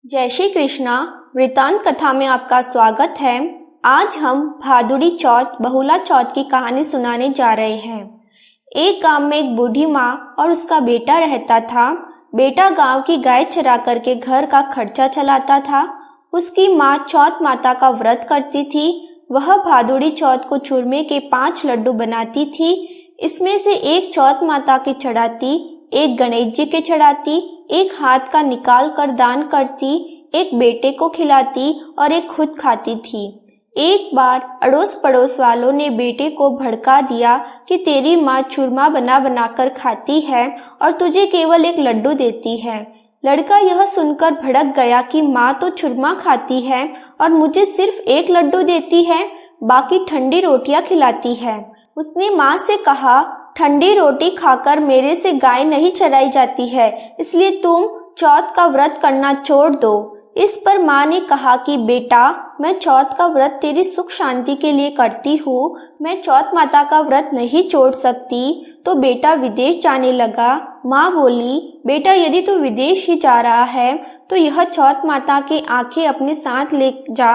जय श्री कृष्णा। वृतांत कथा में आपका स्वागत है। आज हम भादुड़ी चौथ बहुला चौथ की कहानी सुनाने जा रहे हैं। एक गांव में एक बूढ़ी माँ और उसका बेटा रहता था। बेटा गांव की गाय चरा करके घर का खर्चा चलाता था। उसकी माँ चौथ माता का व्रत करती थी। वह भादुड़ी चौथ को चूरमे के 5 लड्डू बनाती थी। इसमें से एक चौथ माता के चढ़ाती, एक गणेश जी के चढ़ाती, एक हाथ का निकाल कर दान करती, एक बेटे को खिलाती और एक खुद खाती थी। एक बार अड़ोस पड़ोस वालों ने बेटे को भड़का दिया कि तेरी माँ चूरमा बना बना कर खाती है और तुझे केवल एक लड्डू देती है। लड़का यह सुनकर भड़क गया कि माँ तो चूरमा खाती है और मुझे सिर्फ एक लड्डू देती है, बाकी ठंडी रोटियां खिलाती है। उसने माँ से कहा, ठंडी रोटी खाकर मेरे से गाय नहीं चराई जाती है, इसलिए तुम चौथ का व्रत करना छोड़ दो। इस पर माँ ने कहा कि बेटा, मैं चौथ का व्रत तेरी सुख शांति के लिए करती हूँ, मैं चौथ माता का व्रत नहीं छोड़ सकती। तो बेटा विदेश जाने लगा। माँ बोली, बेटा यदि तू विदेश ही जा रहा है तो यह चौथ माता की आंखें अपने साथ ले जा।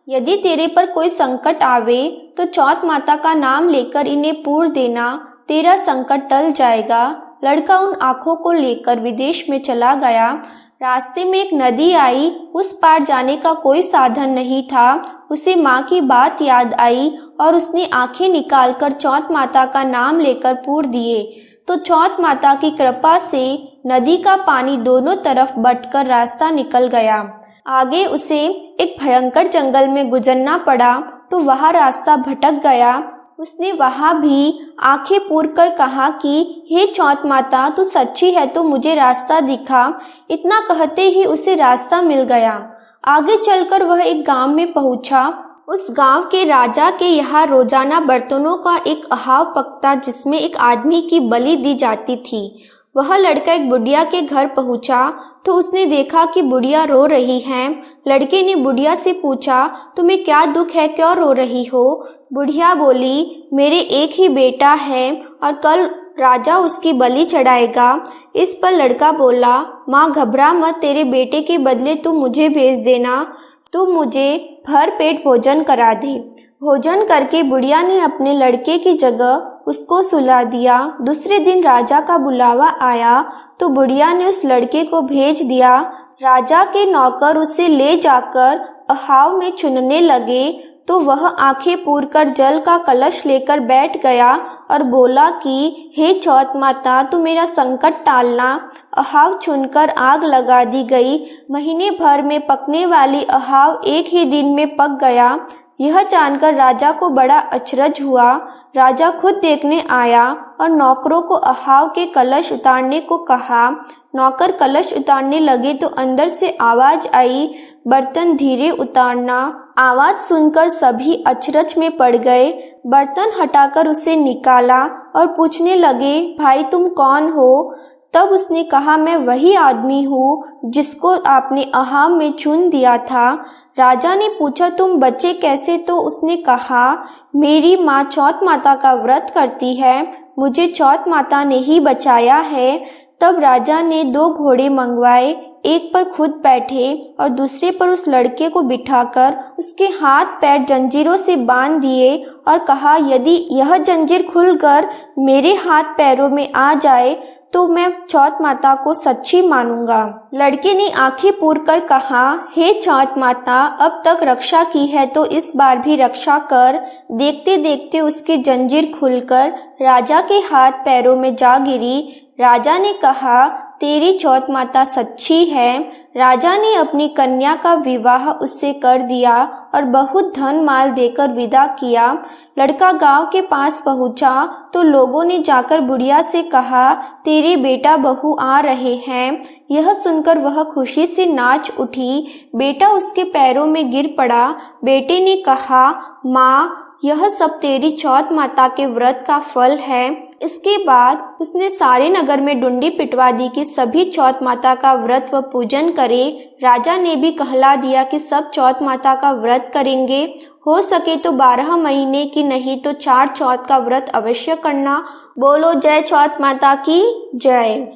यदि तेरे पर कोई संकट आवे तो चौथ माता का नाम लेकर इन्हें पूर देना, तेरा संकट टल जाएगा। लड़का उन आंखों को लेकर विदेश में चला गया। रास्ते में एक नदी आई। उस पार जाने का कोई साधन नहीं था। उसे माँ की बात याद आई और उसने आंखें निकालकर चौथ माता का नाम लेकर पूर दिए। तो चौथ माता की कृपा से नदी का पानी दोनों तरफ बटकर रास्ता निकल गया। आगे उसे एक भयंकर जंगल में गुजरना पड़ा तो वह रास्ता भटक गया। उसने वहां भी आंखें पूर कर कहा कि हे चौथ माता, तू सच्ची है तो मुझे रास्ता दिखा। इतना कहते ही उसे रास्ता मिल गया। आगे चलकर वह एक गांव में पहुंचा। उस गांव के राजा के यहाँ रोजाना बर्तनों का एक अहाव पकता जिसमें एक आदमी की बलि दी जाती थी। वह लड़का एक बुढ़िया के घर पहुंचा तो उसने देखा कि बुढ़िया रो रही है। लड़के ने बुढ़िया से पूछा, तुम्हें क्या दुख है, क्यों रो रही हो? बुढ़िया बोली, मेरे एक ही बेटा है और कल राजा उसकी बलि चढ़ाएगा। इस पर लड़का बोला, माँ घबरा मत, तेरे बेटे के बदले तू मुझे भेज देना, तू मुझे भर पेट भोजन करा दे। भोजन करके बुढ़िया ने अपने लड़के की जगह उसको सुला दिया। दूसरे दिन राजा का बुलावा आया तो बुढ़िया ने उस लड़के को भेज दिया। राजा के नौकर उसे ले जाकर अहाव में चुनने लगे तो वह आंखें पूर कर जल का कलश लेकर बैठ गया और बोला कि हे चौथ माता, तू मेरा संकट टालना। अहाव चुनकर आग लगा दी गई। महीने भर में पकने वाली अहाव एक ही दिन में पक गया। यह जानकर राजा को बड़ा अचरज हुआ। राजा खुद देखने आया और नौकरों को अहाव के कलश उतारने को कहा। नौकर कलश उतारने लगे तो अंदर से आवाज आई, बर्तन धीरे उतारना। आवाज सुनकर सभी अचरज में पड़ गए। बर्तन हटाकर उसे निकाला और पूछने लगे, भाई तुम कौन हो? तब उसने कहा, मैं वही आदमी हूँ जिसको आपने अहाव में चुन दिया था। राजा ने पूछा, तुम बचे कैसे? तो उसने कहा, मेरी माँ चौथ माता का व्रत करती है, मुझे चौथ माता ने ही बचाया है। तब राजा ने 2 घोड़े मंगवाए, एक पर खुद बैठे और दूसरे पर उस लड़के को बिठाकर उसके हाथ पैर जंजीरों से बांध दिए और कहा, यदि यह जंजीर खुलकर मेरे हाथ पैरों में आ जाए तो मैं चौथ माता को सच्ची मानूंगा। लड़के ने आंखें पूर कर कहा, हे चौथ माता, अब तक रक्षा की है तो इस बार भी रक्षा कर। देखते देखते उसकी जंजीर खुलकर राजा के हाथ पैरों में जा गिरी। राजा ने कहा, तेरी चौथ माता सच्ची है। राजा ने अपनी कन्या का विवाह उससे कर दिया और बहुत धन माल देकर विदा किया। लड़का गांव के पास पहुंचा तो लोगों ने जाकर बुढ़िया से कहा, तेरे बेटा बहू आ रहे हैं। यह सुनकर वह खुशी से नाच उठी। बेटा उसके पैरों में गिर पड़ा। बेटे ने कहा, माँ, यह सब तेरी चौथ माता के व्रत का फल है। इसके बाद उसने सारे नगर में डुंडी पिटवा दी कि सभी चौथ माता का व्रत व पूजन करे। राजा ने भी कहला दिया कि सब चौथ माता का व्रत करेंगे। हो सके तो 12 महीने की नहीं तो 4 चौथ का व्रत अवश्य करना। बोलो जय चौथ माता की जय।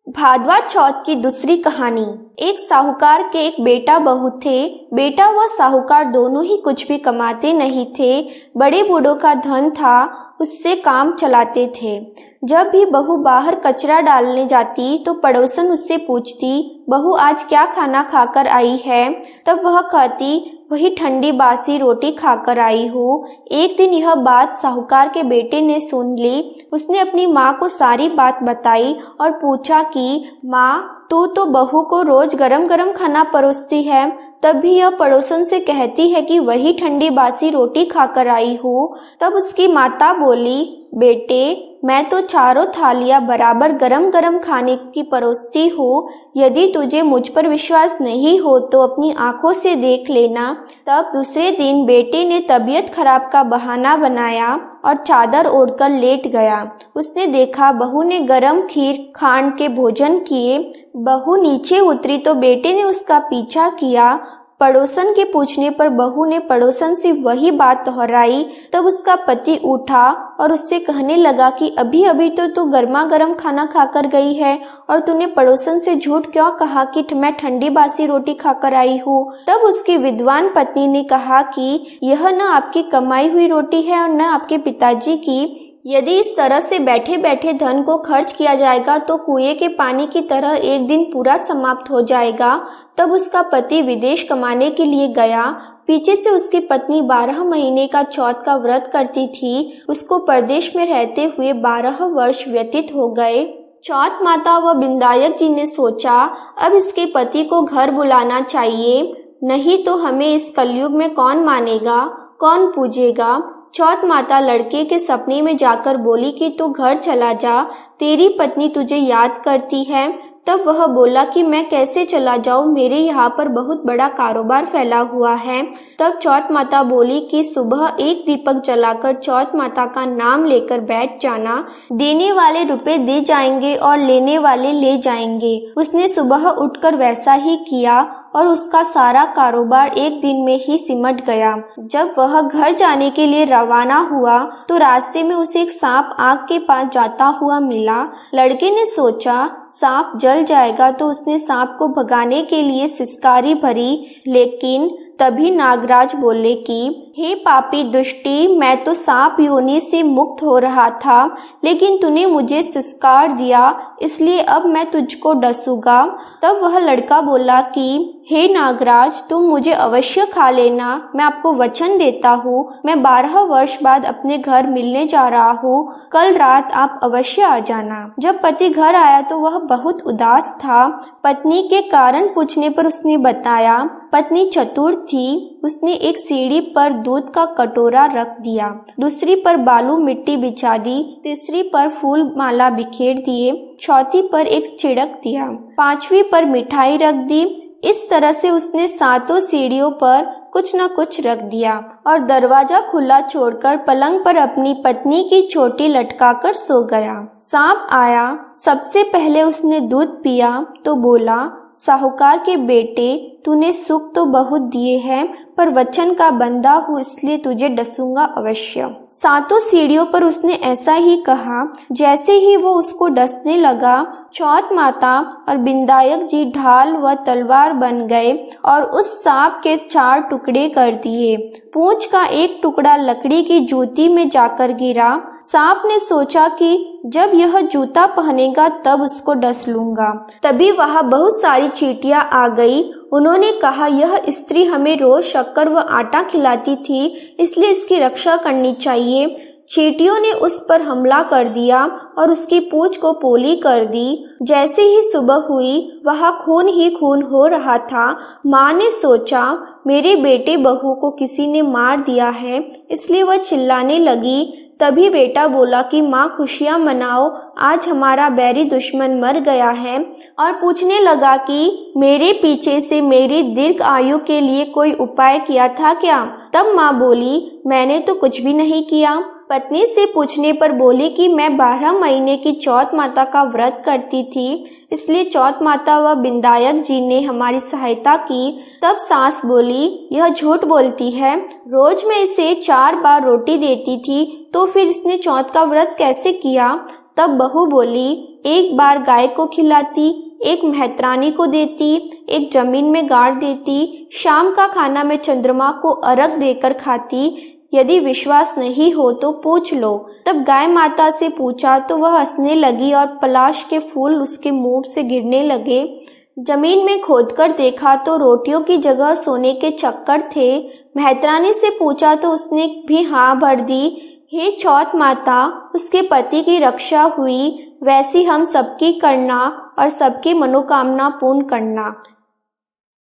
भाद्वा चौथ की दूसरी कहानी। एक साहूकार के एक बेटा बहू थे। बेटा व साहूकार दोनों ही कुछ भी कमाते नहीं थे। बड़े बूढ़ों का धन था, उससे काम चलाते थे। जब भी बहू बाहर कचरा डालने जाती तो पड़ोसन उससे पूछती, बहू आज क्या खाना खाकर आई है? तब वह कहती, वही ठंडी बासी रोटी खाकर आई हूँ। एक दिन यह बात साहूकार के बेटे ने सुन ली। उसने अपनी माँ को सारी बात बताई और पूछा कि माँ, तू तो बहू को रोज गरम गरम खाना परोसती है, तब भी यह पड़ोसन से कहती है कि वही ठंडी बासी रोटी खाकर आई हूँ। तब उसकी माता बोली, बेटे, मैं तो चारों थालियाँ बराबर गरम गरम खाने की परोसती हूँ। यदि तुझे मुझ पर विश्वास नहीं हो तो अपनी आंखों से देख लेना। तब दूसरे दिन बेटे ने तबीयत खराब का बहाना बनाया और चादर ओढ़कर लेट गया। उसने देखा बहू ने गरम खीर खांड के भोजन किए। बहू नीचे उतरी तो बेटे ने उसका पीछा किया। पड़ोसन के पूछने पर बहू ने पड़ोसन से वही बात दोहराई। तब उसका पति उठा और उससे कहने लगा कि अभी अभी तो तू गर्मा गर्म खाना खाकर गई है और तूने पड़ोसन से झूठ क्यों कहा कि मैं ठंडी बासी रोटी खाकर आई हूँ? तब उसकी विद्वान पत्नी ने कहा कि यह न आपकी कमाई हुई रोटी है और न आपके पिताजी की। यदि इस तरह से बैठे बैठे धन को खर्च किया जाएगा तो कुएं के पानी की तरह एक दिन पूरा समाप्त हो जाएगा। तब उसका पति विदेश कमाने के लिए गया। पीछे से उसकी पत्नी 12 महीने का चौथ का व्रत करती थी। उसको परदेश में रहते हुए 12 वर्ष व्यतीत हो गए। चौथ माता व बिंदायक जी ने सोचा, अब इसके पति को घर बुलाना चाहिए, नहीं तो हमें इस कलयुग में कौन मानेगा, कौन पूजेगा। चौथ माता लड़के के सपने में जाकर बोली कि तू घर चला जा, तेरी पत्नी तुझे याद करती है। तब वह बोला कि मैं कैसे चला जाऊं, मेरे यहाँ पर बहुत बड़ा कारोबार फैला हुआ है। तब चौथ माता बोली कि सुबह एक दीपक जलाकर चौथ माता का नाम लेकर बैठ जाना, देने वाले रुपए दे जाएंगे और लेने वाले ले जाएंगे। उसने सुबह उठकर वैसा ही किया और उसका सारा कारोबार एक दिन में ही सिमट गया। जब वह घर जाने के लिए रवाना हुआ तो रास्ते में उसे एक सांप आग के पास जाता हुआ मिला। लड़के ने सोचा सांप जल जाएगा तो उसने सांप को भगाने के लिए सिसकारी भरी, लेकिन तभी नागराज बोले कि हे पापी दुष्टी, मैं तो सांप योनि से मुक्त हो रहा था, लेकिन तूने मुझे सिसकार दिया, इसलिए अब मैं तुझको डसूंगा। तब वह लड़का बोला कि हे नागराज, तुम मुझे अवश्य खा लेना, मैं आपको वचन देता हूँ। मैं 12 वर्ष बाद अपने घर मिलने जा रहा हूँ, कल रात आप अवश्य आ जाना। जब पति घर आया तो वह बहुत उदास था। पत्नी के कारण पूछने पर उसने बताया, पत्नी चतुर थी। उसने एक सीढ़ी पर दूध का कटोरा रख दिया, दूसरी पर बालू मिट्टी बिछा दी, तीसरी पर फूल माला बिखेर दिए, चौथी पर एक छिड़क दिया, 5वीं पर मिठाई रख दी। इस तरह से उसने 7 सीढ़ियों पर कुछ न कुछ रख दिया और दरवाजा खुला छोड़कर पलंग पर अपनी पत्नी की चोटी लटकाकर सो गया। सांप आया, सबसे पहले उसने दूध पिया तो बोला, साहूकार के बेटे, तूने सुख तो बहुत दिए हैं, पर वचन का बंदा हूँ, इसलिए तुझे डसूंगा अवश्य। 7 सीढ़ियों पर उसने ऐसा ही कहा। जैसे ही वो उसको डसने लगा, चौथ माता और बिंदायक जी ढाल व तलवार बन गए और उस सांप के 4 टुकड़े कर दिए। पूंछ का एक टुकड़ा लकड़ी की जूती में जाकर गिरा। सांप ने सोचा कि जब यह जूता पहनेगा तब उसको डस लूंगा। तभी वहां बहुत सारी चींटियां आ गई। उन्होंने कहा, यह स्त्री हमें रोज शक्कर व आटा खिलाती थी, इसलिए इसकी रक्षा करनी चाहिए। चींटियों ने उस पर हमला कर दिया और उसकी पूंछ को पोली कर दी। जैसे ही सुबह हुई, वहां खून ही खून हो रहा था। माँ ने सोचा, मेरे बेटे बहू को किसी ने मार दिया है, इसलिए वह चिल्लाने लगी। तभी बेटा बोला कि माँ खुशियाँ मनाओ, आज हमारा बैरी दुश्मन मर गया है, और पूछने लगा कि मेरे पीछे से मेरी दीर्घ आयु के लिए कोई उपाय किया था क्या? तब माँ बोली, मैंने तो कुछ भी नहीं किया। पत्नी से पूछने पर बोली कि मैं 12 महीने की चौथ माता का व्रत करती थी, इसलिए चौथ माता व बिंदायक जी ने हमारी सहायता की। तब सास बोली, यह झूठ बोलती है, रोज मैं इसे 4 बार रोटी देती थी, तो फिर इसने चौथ का व्रत कैसे किया? तब बहू बोली, एक बार गाय को खिलाती, एक मेहतरानी को देती, एक जमीन में गाड़ देती, शाम का खाना मैं चंद्रमा को अर्घ देकर खाती। यदि विश्वास नहीं हो तो पूछ लो। तब गाय माता से पूछा तो वह हंसने लगी और पलाश के फूल उसके मुंह से गिरने लगे। जमीन में खोदकर देखा तो रोटियों की जगह सोने के चक्कर थे। मेहतरानी से पूछा तो उसने भी हाँ भर दी। हे चौथ माता, उसके पति की रक्षा हुई, वैसी हम सबकी करना और सबकी मनोकामना पूर्ण करना।